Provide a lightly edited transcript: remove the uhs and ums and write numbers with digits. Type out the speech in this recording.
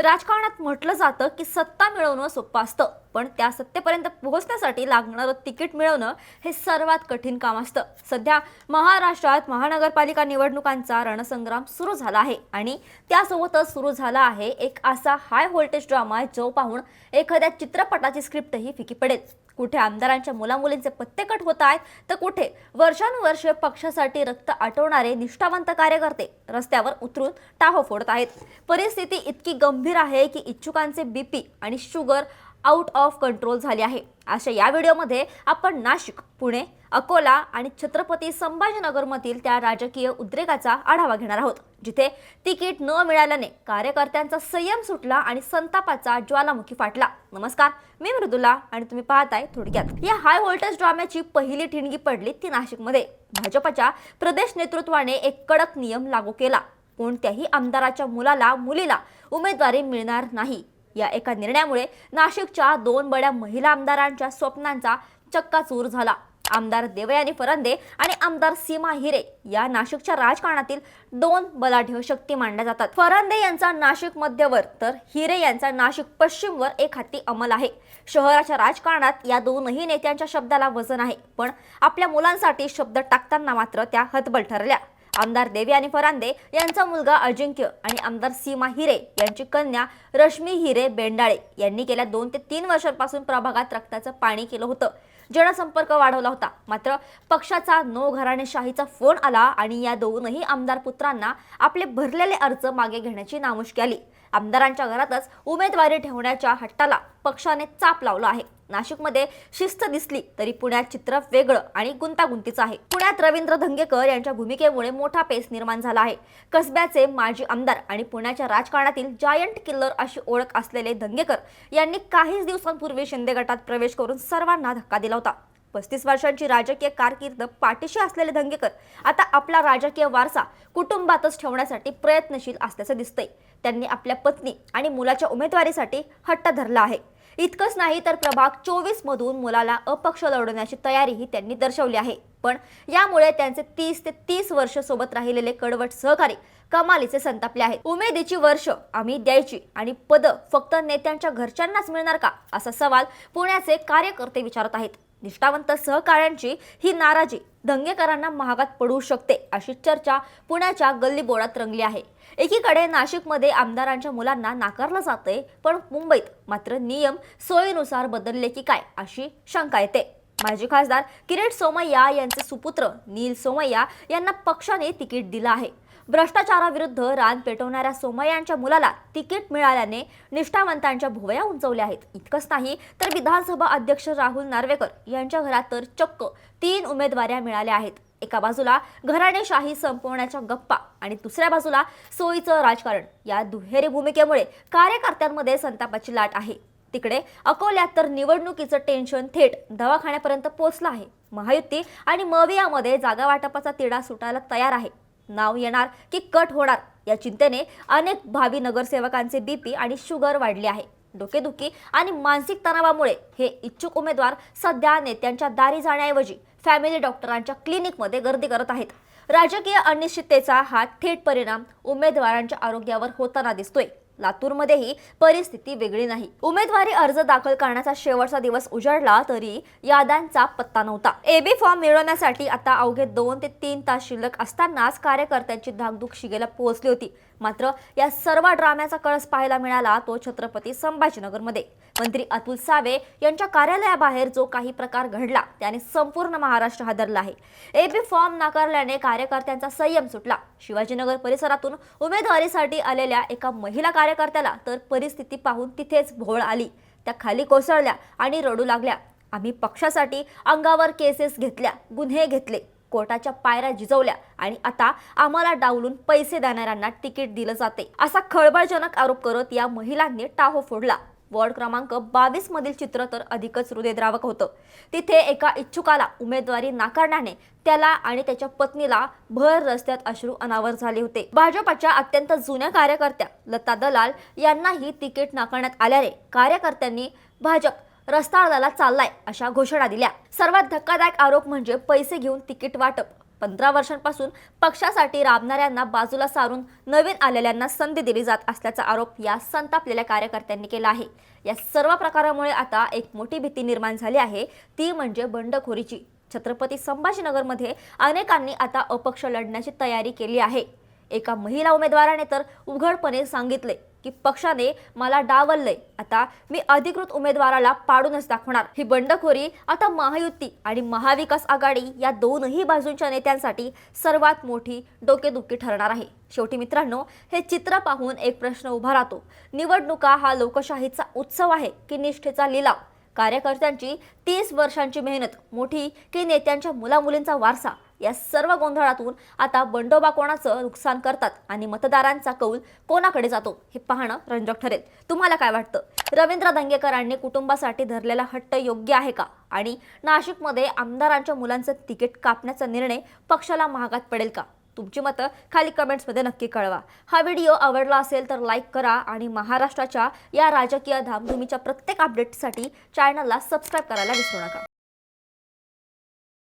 राजकारणात म्हटलं जातं की सत्ता मिळवणं सोपं असतं, पण त्या सत्तेपर्यंत पोहोचण्यासाठी लागणारं तिकीट मिळवणं हे सर्वात कठीण काम असतं. सध्या महाराष्ट्रात महानगरपालिका निवडणुकांचा रणसंग्राम सुरू झाला आहे आणि त्यासोबतच सुरू झाला आहे एक असा हाय व्होल्टेज ड्रामा जो पाहून एखाद्या चित्रपटाची स्क्रिप्टही फिकी पडेल. कुठे आमदारांच्या मुलामुलींचे पत्ते कट होत आहेत, तर कुठे वर्षानुवर्षे पक्षासाठी रक्त आटवणारे निष्ठावंत कार्यकर्ते रस्त्यावर उतरून टाहो फोडत आहेत. परिस्थिती इतकी गंभीर आहे की इच्छुकांचे बीपी आणि शुगर आउट ऑफ कंट्रोल झाले आहे. अशा या व्हिडिओमध्ये आपण नाशिक, पुणे, अकोला आणि छत्रपती संभाजीनगरमधील त्या राजकीय उद्रेकाचा आढावा घेणार आहोत, जिथे तिकीट न मिळाल्याने कार्यकर्त्यांचा संयम सुटला आणि संतापाचा ज्वालामुखी फाटला. नमस्कार, मी मृदुला आणि तुम्ही पाहताय थोडक्यात. या हाय व्होल्टेज ड्राम्याची पहिली ठिणगी पडली ती नाशिकमध्ये. भाजपच्या प्रदेश नेतृत्वाने एक कडक नियम लागू केला. कोणत्याही आमदाराच्या मुलीला उमेदवारी मिळणार नाही. या एका निर्णयामुळे नाशिकच्या दोन बड्या महिला आमदारांच्या स्वप्नांचा चक्काचूर झाला. आमदार देवयानी फरांदे आणि आमदार सीमा हिरे या नाशिकच्या राजकारणातील दोन बलाढ्य शक्ती मानल्या जातात. फरांदे यांचा नाशिक मध्यवर तर हिरे यांचा नाशिक पश्चिमवर एक हाती अंमल आहे. शहराच्या राजकारणात या दोनही नेत्यांच्या शब्दाला वजन आहे, पण आपल्या मुलांसाठी शब्द टाकताना मात्र त्या हतबल ठरल्या. आमदार देवयानी फरांदे यांचा मुलगा अजिंक्य आणि आमदार सीमा हिरे यांची कन्या रश्मी हिरे बेंडाळे यांनी गेल्या 2 ते 3 वर्षांपासून प्रभागात रक्ताचं पाणी केलं होतं. जनसंपर्क वाढवला होता. मात्र पक्षाचा नो घराणेशाहीचा फोन आला आणि या दोनही आमदार पुत्रांना आपले भरलेले अर्ज मागे घेण्याची नामुष्की आली. आमदारांच्या घरातच उमेदवारी ठेवण्याच्या हट्टाला पक्षाने चाप लावला आहे. नाशिकमध्ये शिस्त दिसली तरी पुण्यात चित्र वेगळं आणि गुंतागुंतीचं आहे. पुण्यात रवींद्र धंगेकर यांच्या भूमिकेमुळे मोठा पेच निर्माण झाला आहे. कसब्याचे माजी आमदार आणि पुण्याच्या राजकारणातील जायंट किल्लर अशी ओळख असलेले धंगेकर यांनी काहीच दिवसांपूर्वी शिंदे गटात प्रवेश करून सर्वांना धक्का दिला होता. 35 वर्षांची राजकीय कारकीर्द पाठीशी असलेले धंगेकर आता आपला राजकीय वारसा कुटुंबातच ठेवण्यासाठी प्रयत्नशील असल्याचं दिसतंय. त्यांनी आपल्या पत्नी आणि मुलाच्या उमेदवारीसाठी हट्ट धरला आहे. इतकंच नाही तर प्रभाग 24 मधून मुलाला अपक्ष लढवण्याची तयारीही त्यांनी दर्शवली आहे. पण यामुळे त्यांचे 30 ते 30 वर्ष सोबत राहिलेले कडवट सहकारी कमालीचे संतापले आहेत. उमेदीची वर्ष आम्ही द्यायची आणि पद फक्त नेत्यांच्या घरच्यांनाच मिळणार का, असा सवाल पुण्याचे कार्यकर्ते विचारत आहेत. निष्ठावंत सहकाऱ्यांची ही नाराजी धंगेकरांना महागात पडू शकते, अशी चर्चा पुण्याच्या गल्लीबोळात रंगली आहे. एकीकडे नाशिकमध्ये आमदारांच्या मुलांना नाकारलं जातंय, पण मुंबईत मात्र नियम सोयीनुसार बदलले की काय, अशी शंका येते. माजी खासदार किरीट सोमय्या यांचे सुपुत्र नील सोमय्या यांना पक्षाने तिकीट दिलं आहे. भ्रष्टाचाराविरुद्ध रान पेटवणाऱ्या सोमय्यांच्या मुलाला तिकीट मिळाल्याने निष्ठावंतांच्या भुवया उंचवल्या आहेत. इतकंच नाही तर विधानसभा अध्यक्ष राहुल नार्वेकर यांच्या घरात तर चक्क 3 उमेदवाऱ्या मिळाल्या आहेत. एका बाजूला घराणेशाही संपवण्याच्या गप्पा आणि दुसऱ्या बाजूला सोयीचं राजकारण. या दुहेरी भूमिकेमुळे कार्यकर्त्यांमध्ये संतापाची लाट आहे. तिकडे अकोल्यात तर निवडणुकीचं टेन्शन थेट दवाखान्यापर्यंत पोहोचलं आहे. महायुती आणि मवियामध्ये जागा वाटपाचा तिढा सुटायला तयार आहे. नाव येणार की कट होणार या चिंतेने अनेक भावी नगरसेवकांचे बीपी आणि शुगर वाढले आहे. डोकेदुखी आणि मानसिक तणावामुळे हे इच्छुक उमेदवार सध्या नेत्यांच्या दारी जाण्याऐवजी फॅमिली डॉक्टरांच्या क्लिनिकमध्ये गर्दी करत आहेत. राजकीय अनिश्चिततेचा हा थेट परिणाम उमेदवारांच्या आरोग्यावर होताना दिसतोय. लातूरमध्येही परिस्थिती वेगळी नाही. उमेदवारी अर्ज दाखल करण्याचा शेवटचा दिवस उजाडला तरी याद्यांचा पत्ता नव्हता. एबी फॉर्म मिळवण्यासाठी आता अवघे 2 ते 3 तास शिल्लक असतानाच कार्यकर्त्यांची धाकधूक शिगेला पोहोचली होती. मात्र या सर्व ड्राम्याचा कळस पाहायला मिळाला तो छत्रपती संभाजीनगरमध्ये. मंत्री अतुल सावे यांच्या कार्यालयाबाहेर जो काही प्रकार घडला त्याने संपूर्ण महाराष्ट्र हादरला आहे. एबी फॉर्म नाकारल्याने कार्यकर्त्यांचा संयम सुटला. शिवाजीनगर परिसरातून उमेदवारीसाठी आलेल्या एका महिला कार्यकर्त्याला तर परिस्थिती पाहून तिथेच भोळ आली. त्या खाली कोसळल्या आणि रडू लागल्या. आम्ही पक्षासाठी अंगावर केसेस घेतल्या, गुन्हे घेतले, कोर्टाच्या पायऱ्या झिजवल्या आणि आता आम्हाला डावलून पैसे देणाऱ्यांना तिकीट दिलं जाते, असा खळबळजनक आरोप करत या महिलांनी टाहो फोडला. वॉर्ड क्रमांक 22 मधील चित्र तर अधिकच हृदयद्रावक होतं. तिथे एका इच्छुकाला उमेदवारी नाकारण्याने त्याला आणि त्याच्या पत्नीला भर रस्त्यात अश्रू अनावर झाले होते. भाजपच्या अत्यंत जुन्या कार्यकर्त्या लता दलाल यांनाही तिकीट नाकारण्यात आल्याने कार्यकर्त्यांनी भाजप रस्ता चाललाय अशा घोषणा दिल्या. सर्वात धक्कादायक आरोप म्हणजे पैसे घेऊन तिकीट वाटप. 15 वर्षांपासून पक्षासाठी राबणाऱ्यांना बाजूला सारून नवीन आलेल्यांना संधी दिली जात असल्याचा आरोप या संतापलेल्या कार्यकर्त्यांनी केला आहे। या सर्व प्रकारामुळे आता एक मोठी भीती निर्माण झाली आहे, ती म्हणजे बंडखोरीची। छत्रपती संभाजीनगरमध्ये अनेकांनी आता अपक्ष लढण्याची तयारी केली आहे। एका महिला उमेदवाराने तर उघडपणे सांगितले की पक्षाने मला डावललंय, आता मी अधिकृत उमेदवाराला पाडूनच दाखवणार। ही बंडखोरी आता महायुती आणि महाविकास आघाडी या दोनही बाजूंच्या नेत्यांसाठी सर्वात मोठी डोकेदुखी ठरणार आहे। शेवटी मित्रांनो, हे चित्र पाहून एक प्रश्न उभा राहतो, निवडणुका हा लोकशाहीचा उत्सव आहे की निष्ठेचा लिलाव? कार्यकर्त्यांची 30 वर्षांची मेहनत मोठी की नेत्यांच्या मुलामुलींचा वारसा? या सर्व गोंधळातून आता बंडोबा कोणाचं नुकसान करतात आणि मतदारांचा कौल कोणाकडे जातो हे पाहणं रंजक ठरेल। तुम्हाला काय वाटतं? रवींद्र दंगेकरांनी कुटुंबासाठी धरलेला हट्ट योग्य आहे का? आणि नाशिकमध्ये आमदारांच्या मुलांचं तिकीट कापण्याचा निर्णय पक्षाला महागात पडेल का? तुमची मतं खाली कमेंट्समध्ये नक्की कळवा। हा व्हिडिओ आवडला असेल तर लाईक करा आणि महाराष्ट्राच्या या राजकीय धामधुमीच्या प्रत्येक अपडेटसाठी चॅनलला सबस्क्राईब करायला विसरू नका।